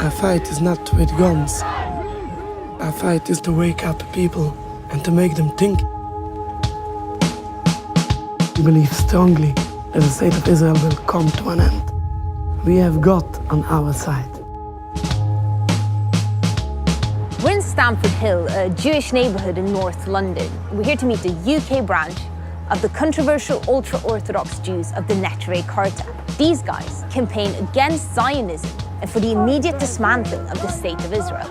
Our fight is not with guns. Our fight is to wake up people and to make them think. We believe strongly that the state of Israel will come to an end. We have God on our side. We're in Stamford Hill, a Jewish neighbourhood in North London. We're here to meet the UK branch of the controversial ultra-Orthodox Jews of the Neturei Karta. These guys campaign against Zionism and for the immediate dismantling of the State of Israel.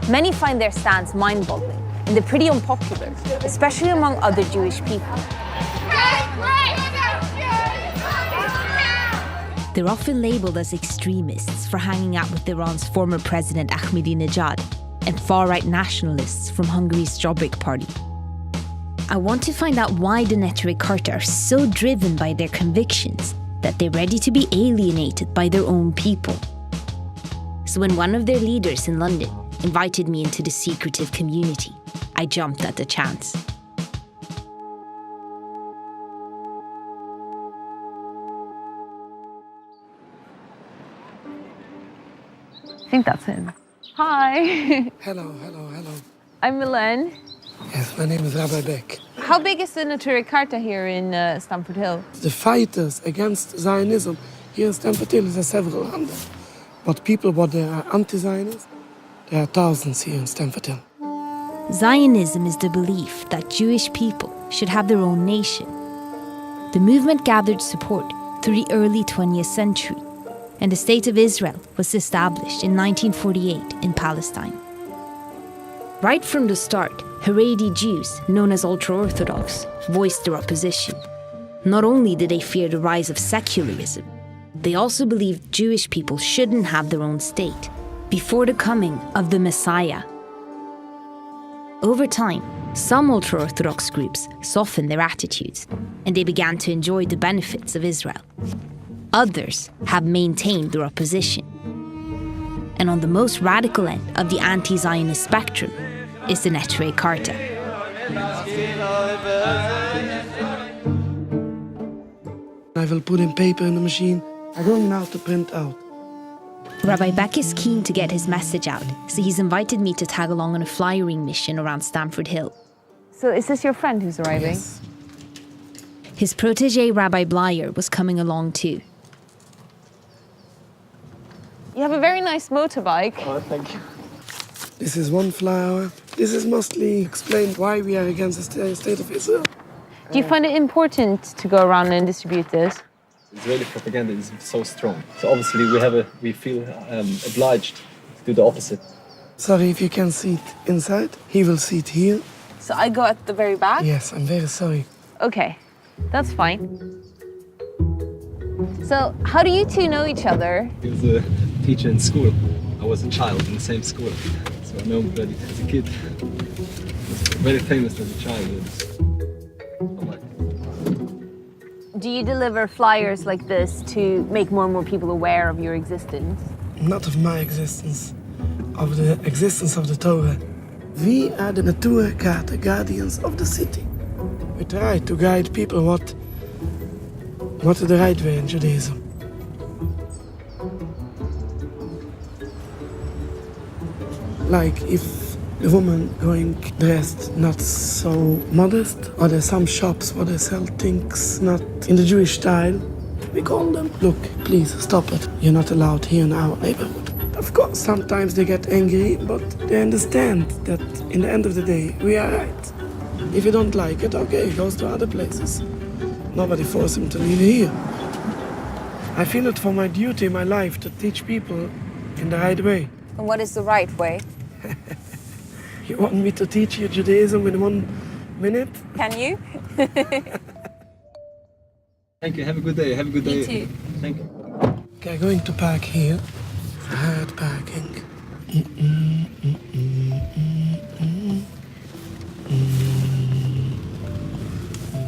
Many find their stance mind-boggling, and they're pretty unpopular, especially among other Jewish people. They're often labelled as extremists for hanging out with Iran's former president Ahmadinejad and far-right nationalists from Hungary's Jobbik party. I want to find out why the Neturei Karta are so driven by their convictions that they're ready to be alienated by their own people. So when one of their leaders in London invited me into the secretive community, I jumped at the chance. I think that's him. Hi. Hello. I'm Milan. Yes, my name is Rabbi Beck. How big is the Neturei Karta here in Stamford Hill? The fighters against Zionism here in Stamford Hill is several hundred. But people, what they are anti-Zionist, there are thousands here in Stamford Hill. Zionism is the belief that Jewish people should have their own nation. The movement gathered support through the early 20th century, and the State of Israel was established in 1948 in Palestine. Right from the start, Haredi Jews, known as ultra-Orthodox, voiced their opposition. Not only did they fear the rise of secularism, they also believed Jewish people shouldn't have their own state before the coming of the Messiah. Over time, some ultra-Orthodox groups softened their attitudes, and they began to enjoy the benefits of Israel. Others have maintained their opposition. And on the most radical end of the anti-Zionist spectrum is the Neturei Karta. I will put in paper in the machine. I'm going now to print out. Rabbi Beck is keen to get his message out, so he's invited me to tag along on a flyering mission around Stamford Hill. So is this your friend who's arriving? Yes. His protege, Rabbi Blyer, was coming along too. You have a very nice motorbike. Oh, thank you. This is one flower. This is mostly explained why we are against the State of Israel. Do you find it important to go around and distribute this? Israeli propaganda is so strong. So obviously we feel obliged to do the opposite. Sorry if you can see it inside. He will see it here. So I go at the very back? Yes, I'm very sorry. Okay, that's fine. So how do you two know each other? He was a teacher in school. I was a child in the same school. So I know him already as a kid. He was very famous as a child. Do you deliver flyers like this to make more and more people aware of your existence? Not of my existence, of the existence of the Torah. We are the Neturei Karta, guardians of the city. We try to guide people what is the right way in Judaism. Like if the woman going dressed not so modest, or there's some shops where they sell things not in the Jewish style, we call them, look, please stop it. You're not allowed here in our neighborhood. Of course, sometimes they get angry, but they understand that in the end of the day, we are right. If you don't like it, okay, it goes to other places. Nobody forced him to leave here. I feel it for my duty in my life to teach people in the right way. And what is the right way? You want me to teach you Judaism in 1 minute? Can you? Thank you. Have a good day. Have a good day. You too. Thank you. Okay, going to park here. Hard parking.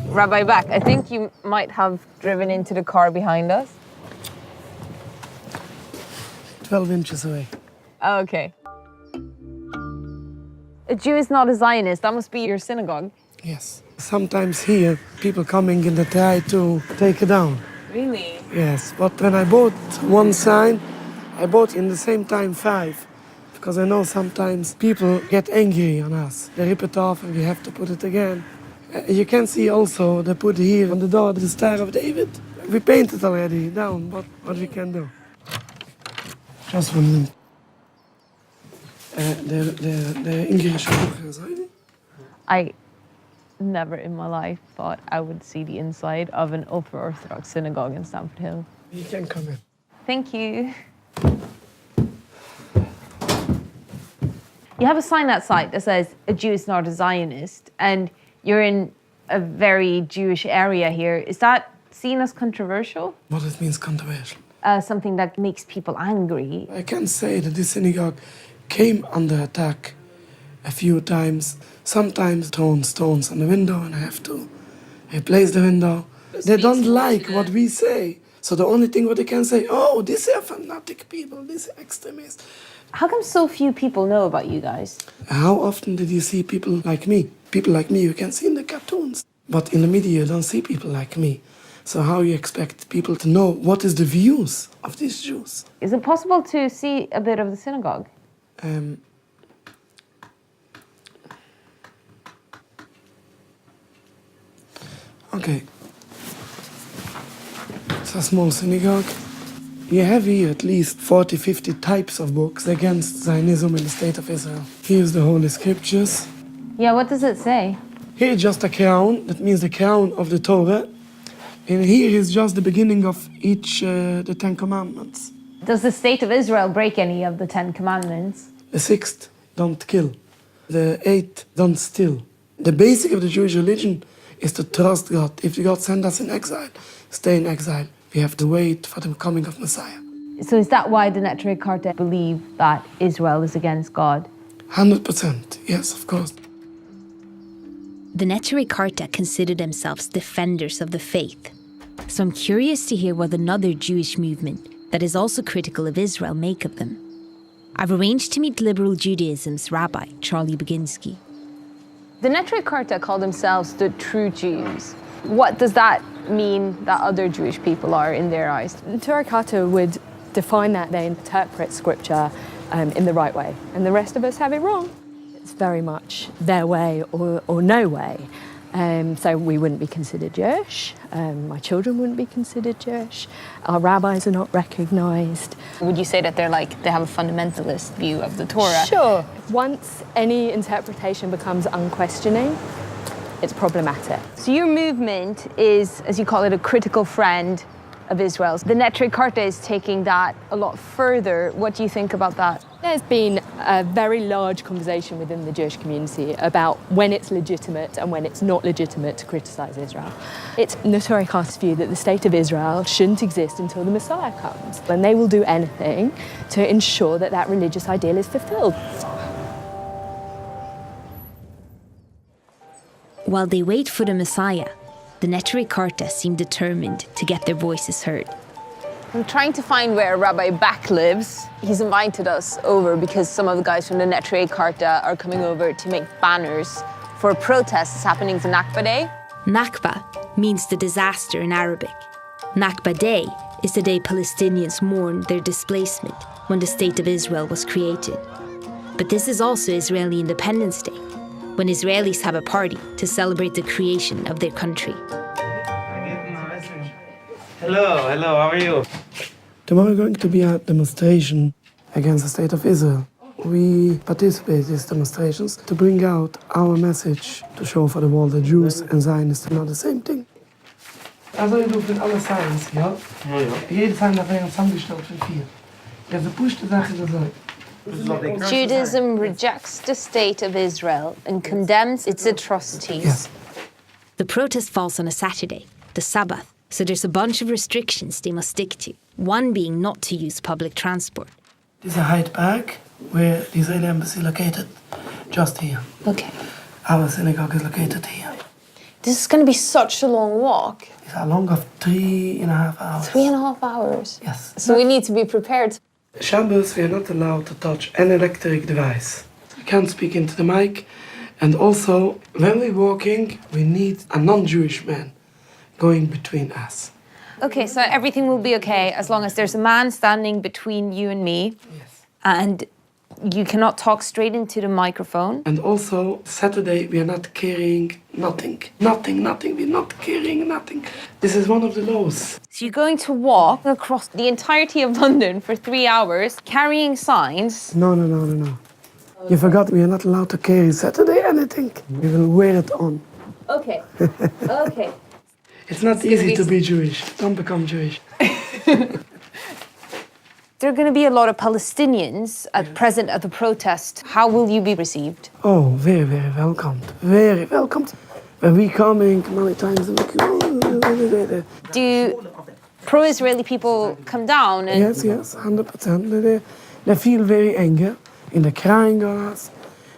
Rabbi Beck, I think you might have driven into the car behind us. 12 inches away. Oh, okay. A Jew is not a Zionist. That must be your synagogue. Yes. Sometimes here, people coming and they try to take it down. Really? Yes, but when I bought one sign, I bought in the same time 5. Because I know sometimes people get angry on us. They rip it off and we have to put it again. You can see also they put here on the door the Star of David. We painted already down, but what we can do. Just 1 minute. The English book, sorry? I never in my life thought I would see the inside of an ultra-Orthodox synagogue in Stamford Hill. You can come in. Thank you. You have a sign outside that says, "A Jew is not a Zionist," and you're in a very Jewish area here. Is that seen as controversial? What it means controversial? Something that makes people angry. I can say that this synagogue came under attack a few times. Sometimes thrown stones on the window and I have to replace the window. They don't like what we say. So the only thing what they can say, oh, these are fanatic people, these are extremists. How come so few people know about you guys? How often did you see people like me? People like me you can see in the cartoons. But in the media you don't see people like me. So how you expect people to know what is the views of these Jews? Is it possible to see a bit of the synagogue? Okay. It's a small synagogue. You have here at least 40, 50 types of books against Zionism in the State of Israel. Here's the Holy Scriptures. Yeah, what does it say? Here is just a crown, that means the crown of the Torah. And here is just the beginning of each, the 10 Commandments. Does the State of Israel break any of the 10 Commandments? The 6th, don't kill. The 8th, don't steal. The basic of the Jewish religion is to trust God. If God sends us in exile, stay in exile. We have to wait for the coming of Messiah. So is that why the Neturei Karta believe that Israel is against God? 100%, yes, of course. The Neturei Karta consider themselves defenders of the faith. So I'm curious to hear what another Jewish movement that is also critical of Israel make of them. I've arranged to meet liberal Judaism's rabbi, Charlie Baginski. The Neturei Karta call themselves the true Jews. What does that mean that other Jewish people are in their eyes? The Neturei Karta would define that they interpret scripture in the right way, and the rest of us have it wrong. It's very much their way or no way. So we wouldn't be considered Jewish, my children wouldn't be considered Jewish, our rabbis are not recognized. Would you say that they have a fundamentalist view of the Torah? Sure. Once any interpretation becomes unquestioning, it's problematic. So your movement is, as you call it, a critical friend of Israel's. The Neturei Karta is taking that a lot further. What do you think about that? There's been a very large conversation within the Jewish community about when it's legitimate and when it's not legitimate to criticize Israel. It's Neturei Karta's view that the state of Israel shouldn't exist until the Messiah comes, and they will do anything to ensure that that religious ideal is fulfilled. While they wait for the Messiah, the Neturei Karta seem determined to get their voices heard. I'm trying to find where Rabbi Back lives. He's invited us over because some of the guys from the Neturei Karta are coming over to make banners for protests happening for Nakba Day. Nakba means the disaster in Arabic. Nakba Day is the day Palestinians mourn their displacement when the State of Israel was created. But this is also Israeli Independence Day, when Israelis have a party to celebrate the creation of their country. Hello, how are you? Tomorrow going to be a demonstration against the State of Israel. We participate in these demonstrations to bring out our message, to show for the world that Jews and Zionists are not the same thing. Also, je doet met alle signs, ja? Jede sign dat wij samengesteld van 4. Je hebt de push te zeggen dat Judaism rejects the state of Israel and condemns its atrocities. Yes. The protest falls on a Saturday, the Sabbath, so there's a bunch of restrictions they must stick to, one being not to use public transport. This is a Hyde Park, where the Israeli embassy located, just here. Okay. Our synagogue is located here. This is going to be such a long walk. It's a long of 3.5 hours. 3.5 hours? Yes. So we need to be prepared. Shabbos, we are not allowed to touch an electric device. We can't speak into the mic. And also, when we're walking, we need a non-Jewish man going between us. Okay, so everything will be okay as long as there's a man standing between you and me. Yes. And you cannot talk straight into the microphone. And also, Saturday, we are not carrying nothing. Nothing. We're not carrying nothing. This is one of the laws. So you're going to walk across the entirety of London for 3 hours, carrying signs. No. You forgot we are not allowed to carry Saturday anything. We will wear it on. Okay, okay. It's not easy to be Jewish. Don't become Jewish. There are going to be a lot of Palestinians present at the protest. How will you be received? Oh, very, very welcomed. Very welcomed. When we coming many times a week. Do pro-Israeli people come down? And Yes, 100%. They feel very angry and they're crying on us.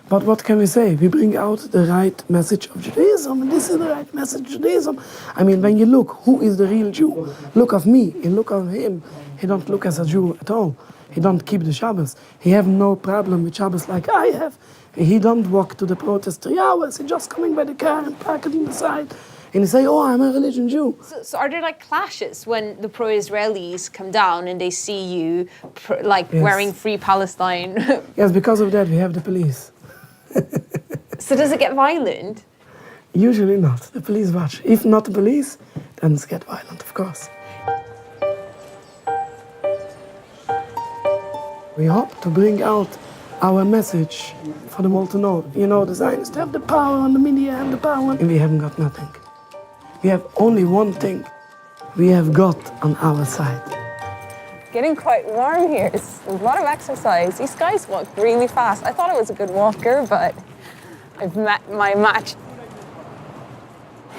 But what can we say? We bring out the right message of Judaism, and this is the right message of Judaism. I mean, when you look, who is the real Jew? Look of me and look of him. He don't look as a Jew at all. He don't keep the Shabbos. He have no problem with Shabbos like I have. He don't walk to the protest 3 hours. He just coming by the car and park it on the side. And he say, oh, I'm a religion Jew. So are there like clashes when the pro-Israelis come down and they see you wearing Free Palestine? Yes, because of that we have the police. So does it get violent? Usually not. The police watch. If not the police, then it's get violent, of course. We hope to bring out our message for the world to know. You know, the Zionists have the power, and the media have the power, and we haven't got nothing. We have only one thing we have got on our side. Getting quite warm here. It's a lot of exercise. These guys walk really fast. I thought I was a good walker, but I've met my match.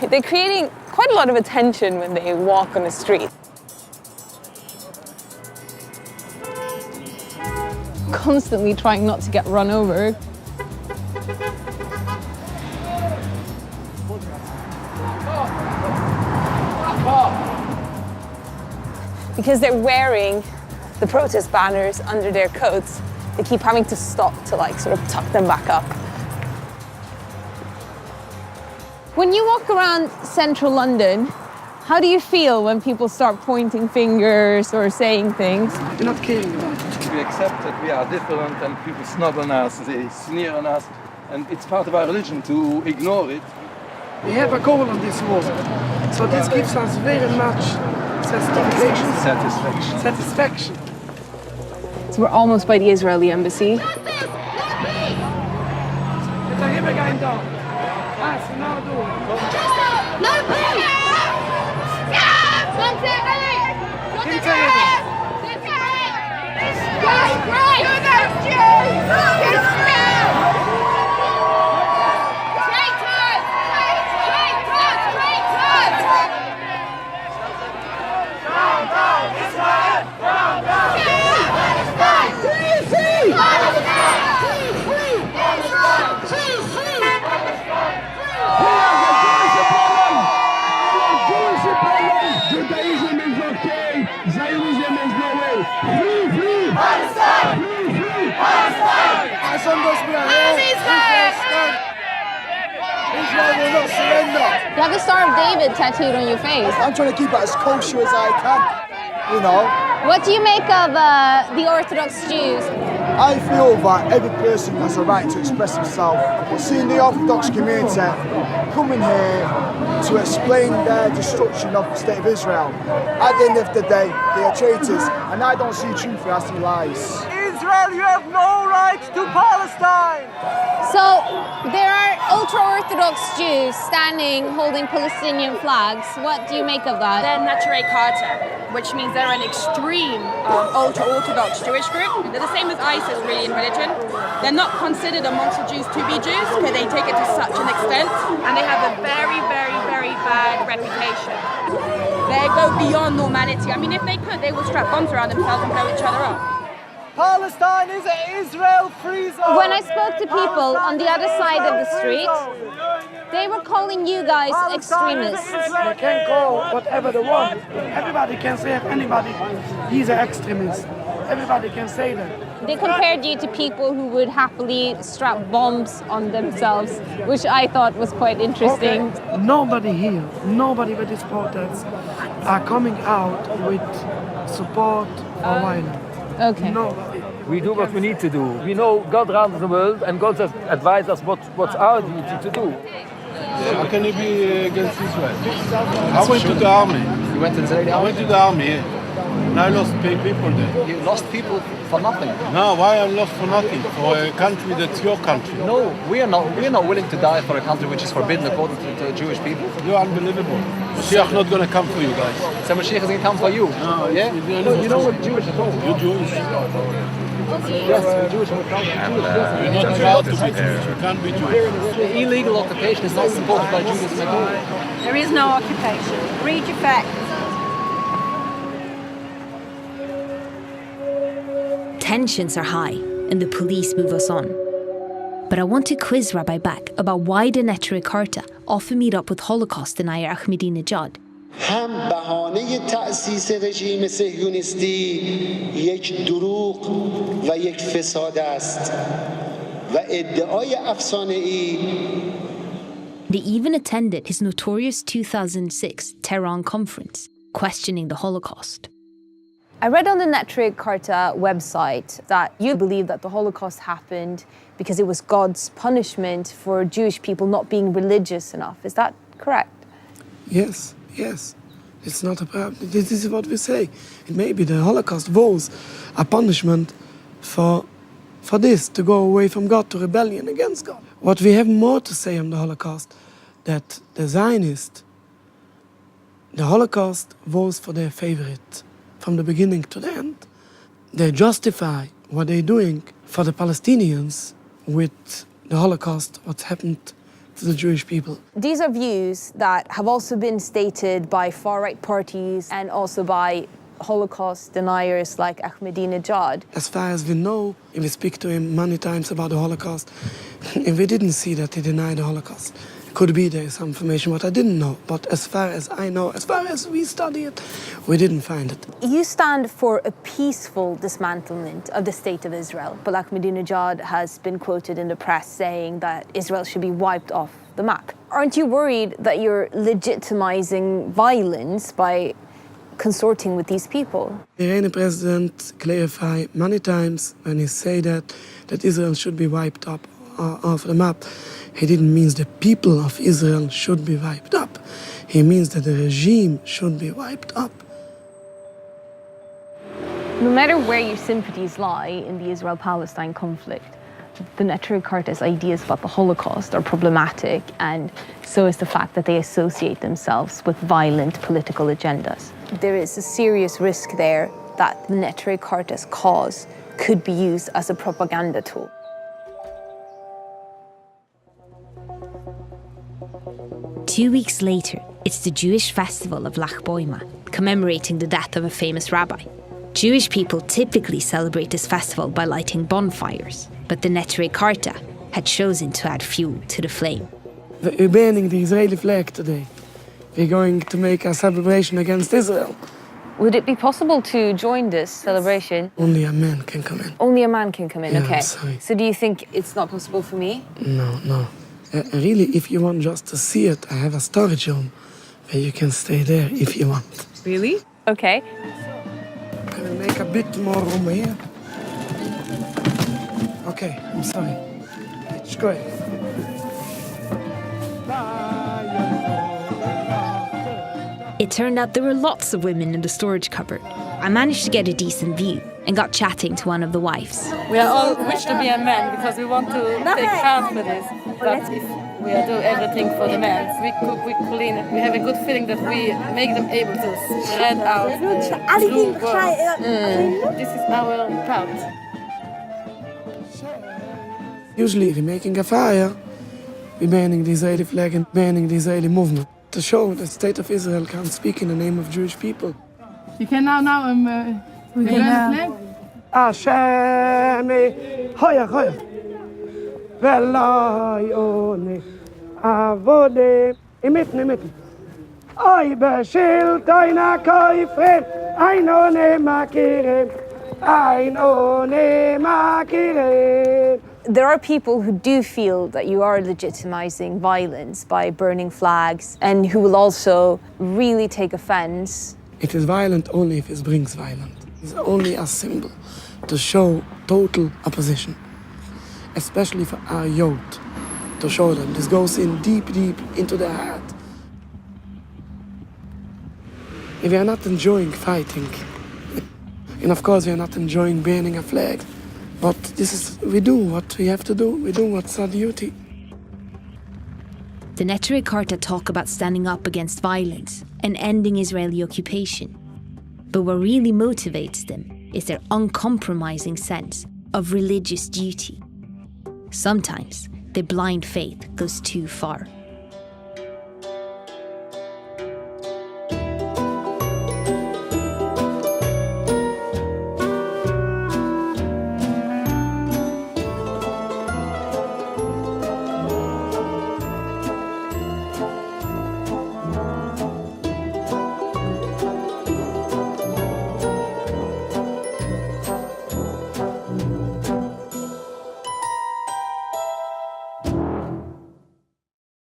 They're creating quite a lot of attention when they walk on the street. Constantly trying not to get run over. Because they're wearing the protest banners under their coats, they keep having to stop to sort of tuck them back up. When you walk around central London, how do you feel when people start pointing fingers or saying things? You're not kidding about it. We accept that we are different and people snub on us, they sneer on us, and it's part of our religion to ignore it. We have a goal on this war, so this gives us very much satisfaction. So we're almost by the Israeli embassy. Judaism is okay, Zionism is no way. Free Palestine! Free Palestine! Israel will not surrender. You have the Star of David tattooed on your face. I'm trying to keep it as kosher as I can, you know. What do you make of the Orthodox Jews? I feel that every person has a right to express himself. But seeing the Orthodox community coming here to explain their destruction of the state of Israel, at the end of the day, they are traitors, and I don't see truth, I see lies. Israel, you have no right to Palestine! So there are ultra-Orthodox Jews standing holding Palestinian flags. What do you make of that? They're Neturei Karta, which means they're an extreme ultra-Orthodox Jewish group. They're the same as ISIS really in religion. They're not considered amongst the Jews to be Jews because they take it to such an extent, and they have a very, very, very bad reputation. They go beyond normality. I mean, if they could, they would strap bombs around themselves and blow each other up. Palestine is an Israel-free zone! When I spoke to people on the other side of the street, they were calling you guys extremists. They can call whatever they want. Everybody can say if anybody, he's an extremist. Everybody can say that. They compared you to people who would happily strap bombs on themselves, which I thought was quite interesting. Okay. Nobody here, nobody with these protests are coming out with support for violence. Okay. Nobody. We do what we need to do. We know God runs the world and God has advised us what's our duty to do. How can you be against Israel? I went to the army. You went to the Israeli I army? went to the army, yeah. And I lost people there. You lost people for nothing. No, why I lost for nothing? For a country that's your country. No, we are not willing to die for a country which is forbidden according to Jewish people. You're unbelievable. Mashiach not going to come for you guys. So Mashiach is going to come for you. No, yeah? You know we're Jewish at all. You're Jewish. Yes, we're Jewish. We're proud to be Jewish. You're not allowed to be Jewish. You can't be Jewish. The illegal occupation is not supported by Judaism at all. There is no occupation. Read your facts. Tensions are high and the police move us on. But I want to quiz Rabbi Back about why the Neturei Karta often meet up with Holocaust denier Ahmadinejad. هم بهانه تأسیس رژیم صهیونیستی یک دروغ و یک فساد است و ادعای افسانه‌ای. They even attended his notorious 2006 Tehran conference, questioning the Holocaust. I read on the Neturei Karta website that you believe that the Holocaust happened because it was God's punishment for Jewish people not being religious enough. Is that correct? Yes, yes. It's not a problem. This is what we say. Maybe the Holocaust was a punishment for this, to go away from God, to rebellion against God. What we have more to say on the Holocaust, that the Zionists, the Holocaust was for their favorite from the beginning to the end. They justify what they're doing for the Palestinians with the Holocaust, what happened to the Jewish people. These are views that have also been stated by far-right parties and also by Holocaust deniers like Ahmadinejad. As far as we know, and we speak to him many times about the Holocaust, and we didn't see that he denied the Holocaust. Could be there some information what I didn't know, but as far as I know, as far as we study it, we didn't find it. You stand for a peaceful dismantlement of the state of Israel, but Ahmadinejad has been quoted in the press saying that Israel should be wiped off the map. Aren't you worried that you're legitimizing violence by consorting with these people? The Iranian president clarified many times when he said that Israel should be wiped up off the map. He didn't mean the people of Israel should be wiped up. He means that the regime should be wiped up. No matter where your sympathies lie in the Israel-Palestine conflict, the Neturei Karta's ideas about the Holocaust are problematic, and so is the fact that they associate themselves with violent political agendas. There is a serious risk there that the Neturei Karta's cause could be used as a propaganda tool. Two weeks later, it's the Jewish festival of Lag Boima, commemorating the death of a famous rabbi. Jewish people typically celebrate this festival by lighting bonfires, but the Neturei Karta had chosen to add fuel to the flame. We're banning the Israeli flag today. We're going to make a celebration against Israel. Would it be possible to join this celebration? Only a man can come in. Only a man can come in, Yeah, okay. I'm sorry. So do you think it's not possible for me? No. Really, if you want just to see it, I have a storage room where you can stay there if you want. Really? Okay. I will make a bit more room here. Okay, I'm sorry. It's great. It turned out there were lots of women in the storage cupboard. I managed to get a decent view and got chatting to one of the wives. We are all wish to be a man because we want to take part with this. But if we do everything for the men, we cook, we clean, we have a good feeling that we make them able to spread out the true world. This is our part. Usually, we're making a fire, we're banning the Israeli flag and banning the Israeli movement to show the state of Israel can't speak in the name of Jewish people. Je kan nou een flag. Ashemi, hoya. Velayoni, avode, imitten. Oi, beshiltoina koifren, einone makiren. There are people who do feel that you are legitimizing violence by burning flags and who will also really take offense. It is violent only if it brings violence. It's only a symbol to show total opposition, especially for our youth, to show them this goes in deep, deep into their heart. We are not enjoying fighting, and of course we are not enjoying burning a flag, but we do what we have to do, we do what's our duty. The Neturei Karta talk about standing up against violence and ending Israeli occupation. But what really motivates them is their uncompromising sense of religious duty. Sometimes their blind faith goes too far.